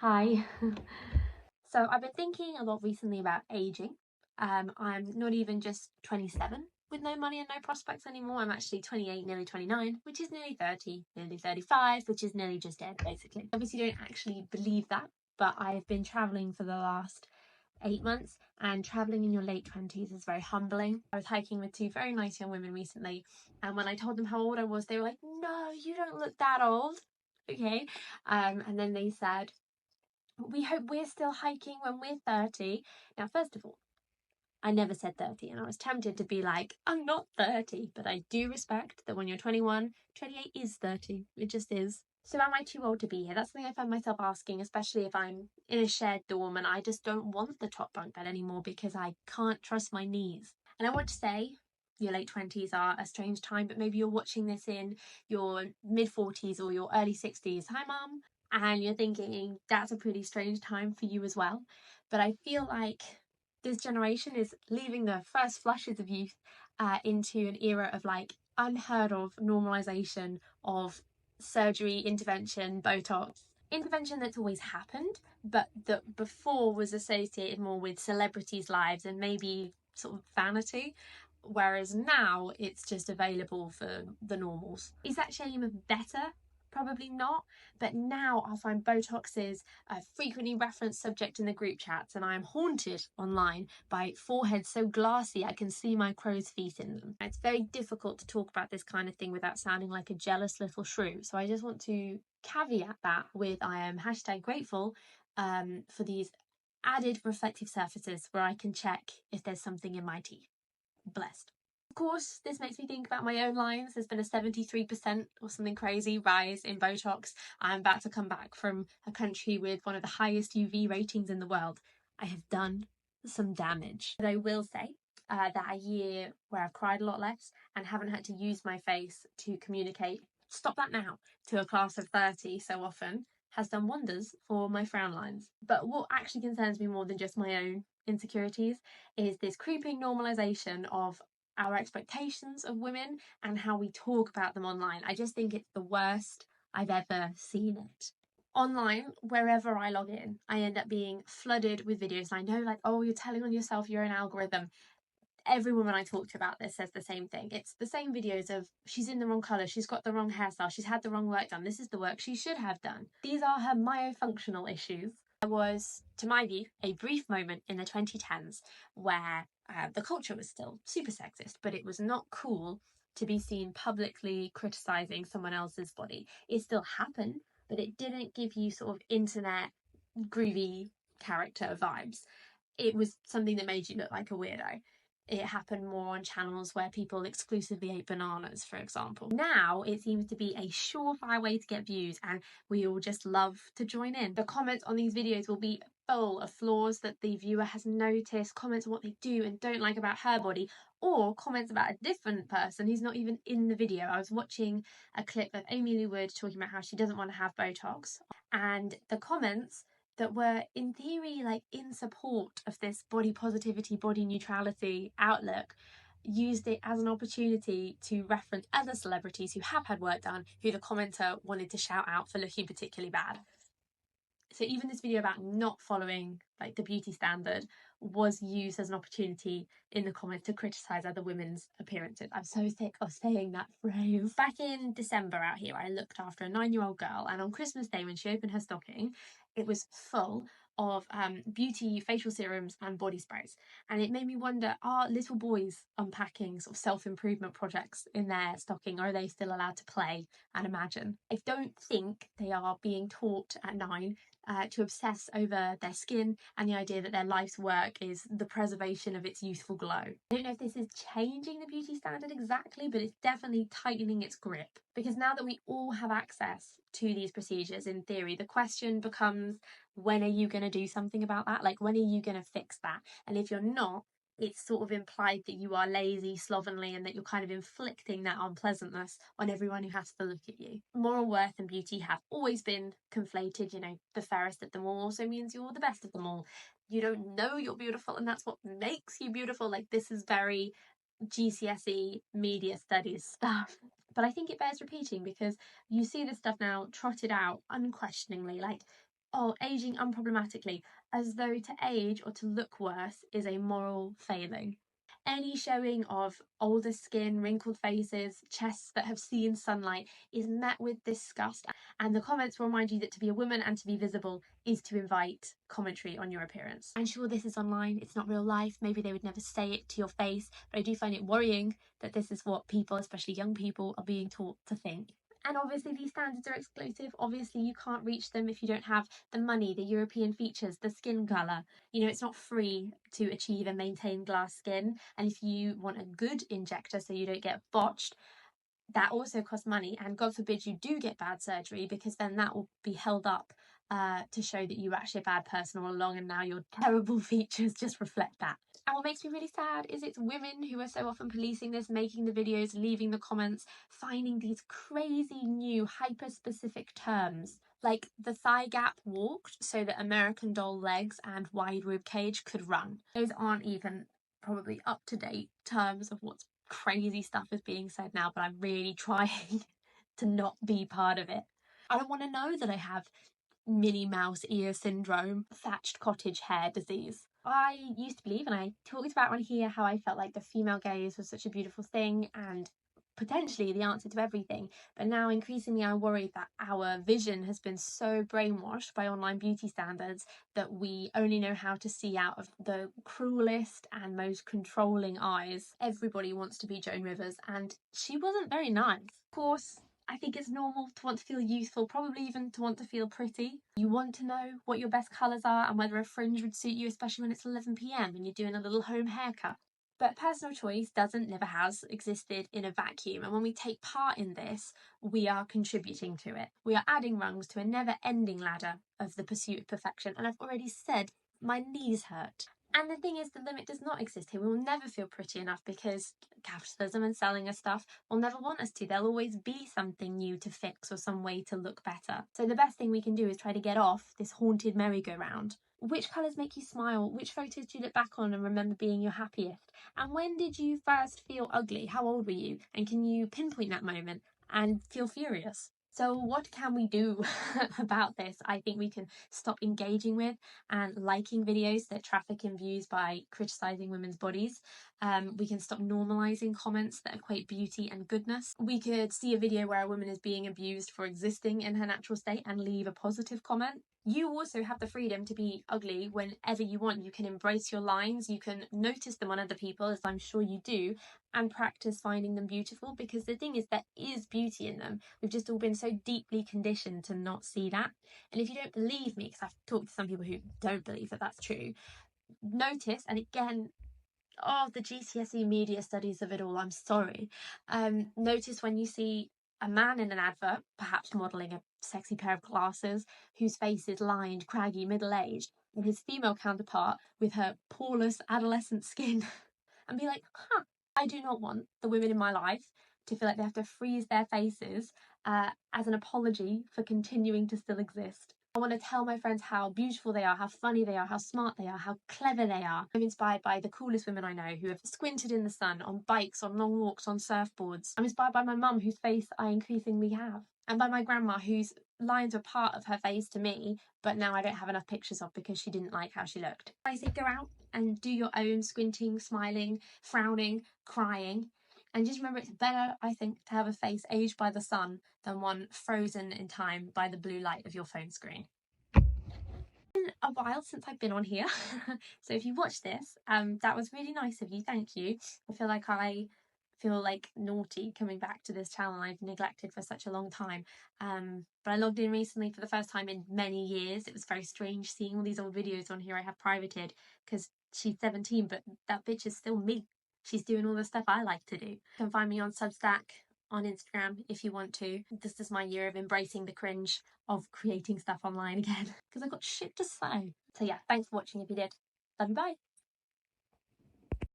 Hi. So I've been thinking a lot recently about aging. I'm not even just 27 with no money and no prospects anymore. I'm actually 28, nearly 29, which is nearly 30, nearly 35, which is nearly just dead, basically. Obviously, don't actually believe that, but I've been traveling for the last 8 months, and traveling in your late 20s is very humbling. I was hiking with two very nice young women recently, and when I told them how old I was, they were like, "No, you don't look that old." Okay. And then they said, "We hope we're still hiking when we're 30. Now, first of all, I never said 30, and I was tempted to be like, I'm not 30, but I do respect that when you're 21, 28 is 30. It just is. So am I too old to be here? That's something I find myself asking, especially if I'm in a shared dorm and I just don't want the top bunk bed anymore because I can't trust my knees. And I want to say your late 20s are a strange time, but maybe you're watching this in your mid 40s or your early 60s. Hi, Mum. And you're thinking that's a pretty strange time for you as well. But I feel like this generation is leaving the first flushes of youth into an era of like unheard of normalization of surgery, intervention, Botox. Intervention that's always happened, but that before was associated more with celebrities' lives and maybe sort of vanity. Whereas now it's just available for the normals. Is that shame better? Probably not. But now I find Botox is a frequently referenced subject in the group chats, and I am haunted online by foreheads so glassy I can see my crow's feet in them. It's very difficult to talk about this kind of thing without sounding like a jealous little shrew. So I just want to caveat that with I am #grateful for these added reflective surfaces where I can check if there's something in my teeth. Blessed. Of course, this makes me think about my own lines. There's been a 73% or something crazy rise in Botox. I'm about to come back from a country with one of the highest UV ratings in the world. I have done some damage. But I will say that a year where I've cried a lot less and haven't had to use my face to communicate, stop that now, to a class of 30 so often, has done wonders for my frown lines. But what actually concerns me more than just my own insecurities is this creeping normalization of our expectations of women and how we talk about them online. I just think it's the worst I've ever seen it. Online, wherever I log in, I end up being flooded with videos. And I know, like, oh, you're telling on yourself, you're an algorithm. Every woman I talk to about this says the same thing. It's the same videos of she's in the wrong colour, she's got the wrong hairstyle, she's had the wrong work done, this is the work she should have done. These are her myofunctional issues. There was, to my view, a brief moment in the 2010s where the culture was still super sexist, but it was not cool to be seen publicly criticising someone else's body. It still happened, but it didn't give you sort of internet groovy character vibes. It was something that made you look like a weirdo. It happened more on channels where people exclusively ate bananas, for example. Now it seems to be a surefire way to get views, and we all just love to join in. The comments on these videos will be full of flaws that the viewer has noticed, comments on what they do and don't like about her body, or comments about a different person who's not even in the video. I was watching a clip of Amy Lou Wood talking about how she doesn't want to have Botox, and the comments that were in theory like in support of this body positivity, body neutrality outlook used it as an opportunity to reference other celebrities who have had work done who the commenter wanted to shout out for looking particularly bad. So even this video about not following like the beauty standard was used as an opportunity in the comments to criticize other women's appearances. I'm so sick of saying that phrase. Back in December out here, I looked after a 9-year-old girl, and on Christmas Day when she opened her stocking, it was full of beauty facial serums and body sprays, and it made me wonder, are little boys unpacking sort of self-improvement projects in their stocking, or are they still allowed to play and imagine? I don't think they are being taught at 9 to obsess over their skin and the idea that their life's work is the preservation of its youthful glow. I don't know if this is changing the beauty standard exactly, but it's definitely tightening its grip. Because now that we all have access to these procedures, in theory, the question becomes, when are you going to do something about that? Like, when are you going to fix that? And if you're not, it's sort of implied that you are lazy, slovenly, and that you're kind of inflicting that unpleasantness on everyone who has to look at you. Moral worth and beauty have always been conflated. You know, the fairest of them all also means you're the best of them all. You don't know you're beautiful, and that's what makes you beautiful. Like, this is very GCSE media studies stuff. But I think it bears repeating because you see this stuff now trotted out unquestioningly. Like, oh, aging unproblematically, as though to age or to look worse is a moral failing. Any showing of older skin, wrinkled faces, chests that have seen sunlight is met with disgust, and the comments will remind you that to be a woman and to be visible is to invite commentary on your appearance. I'm sure this is online, it's not real life, maybe they would never say it to your face, but I do find it worrying that this is what people, especially young people, are being taught to think. And obviously these standards are exclusive. Obviously you can't reach them if you don't have the money, the European features, the skin colour. You know, it's not free to achieve and maintain glass skin. And if you want a good injector so you don't get botched, that also costs money. And God forbid you do get bad surgery, because then that will be held up to show that you were actually a bad person all along, and now your terrible features just reflect that. And what makes me really sad is it's women who are so often policing this, making the videos, leaving the comments, finding these crazy new hyper-specific terms. Like the thigh gap walked so that American Doll legs and wide rib cage could run. Those aren't even probably up-to-date terms of what's crazy stuff is being said now, but I'm really trying to not be part of it. I don't want to know that I have Minnie Mouse ear syndrome, thatched cottage hair disease. I used to believe, and I talked about on here, how I felt like the female gaze was such a beautiful thing and potentially the answer to everything. But now increasingly I worry that our vision has been so brainwashed by online beauty standards that we only know how to see out of the cruelest and most controlling eyes. Everybody wants to be Joan Rivers, and she wasn't very nice. Of course, I think it's normal to want to feel youthful, probably even to want to feel pretty. You want to know what your best colours are and whether a fringe would suit you, especially when it's 11 PM and you're doing a little home haircut. But personal choice never has existed in a vacuum. And when we take part in this, we are contributing to it. We are adding rungs to a never-ending ladder of the pursuit of perfection. And I've already said my knees hurt. And the thing is, the limit does not exist here. We will never feel pretty enough, because capitalism and selling us stuff will never want us to. There'll always be something new to fix or some way to look better. So the best thing we can do is try to get off this haunted merry-go-round. Which colours make you smile? Which photos do you look back on and remember being your happiest? And when did you first feel ugly? How old were you? And can you pinpoint that moment and feel furious? So what can we do about this? I think we can stop engaging with and liking videos that traffic in views by criticising women's bodies. We can stop normalising comments that equate beauty and goodness. We could see a video where a woman is being abused for existing in her natural state and leave a positive comment. You also have the freedom to be ugly whenever you want. You can embrace your lines, you can notice them on other people, as I'm sure you do, and practice finding them beautiful, because the thing is, there is beauty in them. We've just all been so deeply conditioned to not see that. And if you don't believe me, because I've talked to some people who don't believe that that's true, notice, and again, the GCSE media studies of it all, I'm sorry. Notice when you see a man in an advert, perhaps modelling a sexy pair of glasses, whose face is lined, craggy, middle-aged, and his female counterpart with her poreless adolescent skin, and be like, I do not want the women in my life to feel like they have to freeze their faces as an apology for continuing to still exist. I want to tell my friends how beautiful they are, how funny they are, how smart they are, how clever they are. I'm inspired by the coolest women I know who have squinted in the sun, on bikes, on long walks, on surfboards. I'm inspired by my mum, whose face I increasingly have, and by my grandma, whose lines were part of her face to me, but now I don't have enough pictures of because she didn't like how she looked. I say go out and do your own squinting, smiling, frowning, crying. And just remember, it's better, I think, to have a face aged by the sun than one frozen in time by the blue light of your phone screen. It's been a while since I've been on here, so if you watched this, that was really nice of you, thank you. I feel like naughty coming back to this channel I've neglected for such a long time. But I logged in recently for the first time in many years. It was very strange seeing all these old videos on here I have privated, because she's 17, but that bitch is still me. She's doing all the stuff I like to do. You can find me on Substack, on Instagram if you want to. This is my year of embracing the cringe of creating stuff online again, because I've got shit to say. So yeah, thanks for watching if you did. Love you, bye.